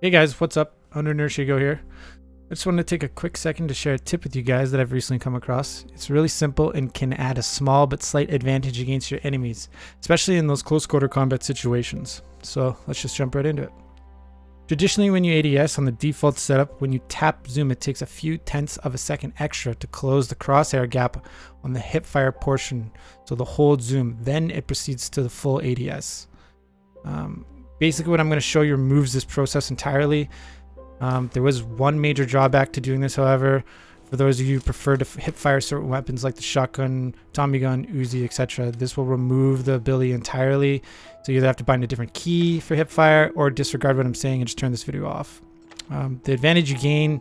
Hey guys, what's up? Under Inertia Go here. I just wanted to take a quick second to share a tip with you guys that I've recently come across. It's really simple and can add a small but slight advantage against your enemies, especially in those close quarter combat situations. So let's just jump right into it. Traditionally, when you ADS on the default setup, when you tap zoom, it takes a few tenths of a second extra to close the crosshair gap on the hipfire portion, so the hold zoom, then it proceeds to the full ADS. Basically what I'm going to show you removes this process entirely. There was one major drawback to doing this, however. For those of you who prefer to hipfire certain weapons like the shotgun, Tommy gun, Uzi, etc., this will remove the ability entirely. So you either have to bind a different key for hipfire or disregard what I'm saying and just turn this video off. The advantage you gain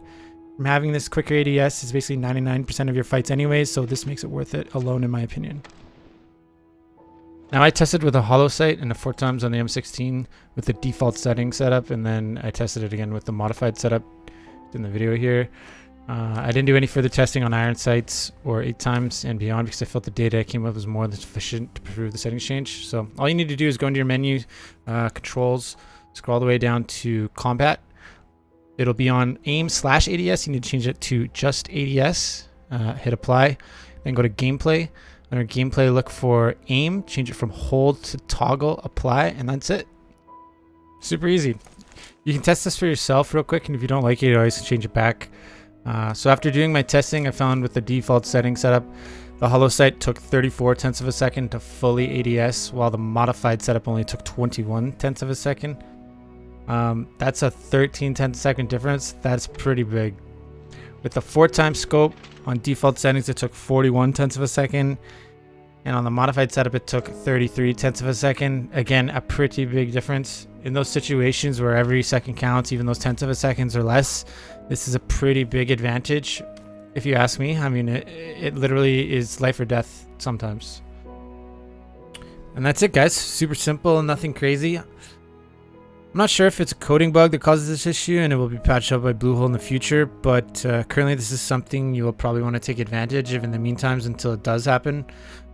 from having this quicker ADS is basically 99% of your fights anyways, so this makes it worth it alone in my opinion. Now I tested with a hollow sight and a 4x on the M16 with the default setting setup, and then I tested it again with the modified setup in the video here. I didn't do any further testing on iron sights or 8x and beyond because I felt the data I came up was more than sufficient to prove the settings change. So all you need to do is go into your menu, controls, scroll all the way down to combat. It'll be on aim/ADS. You need to change it to just ADS. Hit apply, then go to gameplay. Under gameplay, look for aim, change it from hold to toggle, apply, and that's it. Super easy. You can test this for yourself real quick, and if you don't like it, you always change it back. So after doing my testing, I found with the default setting setup, the hollow sight took 34 tenths of a second to fully ADS, while the modified setup only took 21 tenths of a second. That's a 13 tenths second difference. That's pretty big. With the 4x scope on default settings, it took 41 tenths of a second, and on the modified setup, it took 33 tenths of a second. Again, a pretty big difference. In those situations where every second counts, even those tenths of a seconds or less, this is a pretty big advantage, if you ask me. I mean, it literally is life or death sometimes. And that's it, guys. Super simple and nothing crazy. I'm not sure if it's a coding bug that causes this issue and it will be patched up by Bluehole in the future, but currently this is something you will probably want to take advantage of in the meantime until it does happen.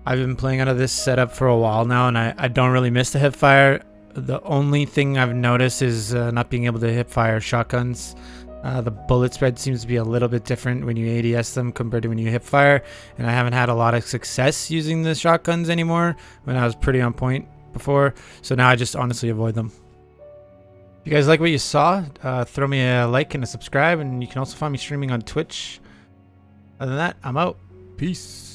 I've been playing out of this setup for a while now, and I don't really miss the hipfire. The only thing I've noticed is not being able to hipfire shotguns. The bullet spread seems to be a little bit different when you ADS them compared to when you hipfire, and I haven't had a lot of success using the shotguns anymore when I was pretty on point before, so now I just honestly avoid them. If you guys like what you saw, throw me a like and a subscribe, and you can also find me streaming on Twitch. Other than that, I'm out. Peace.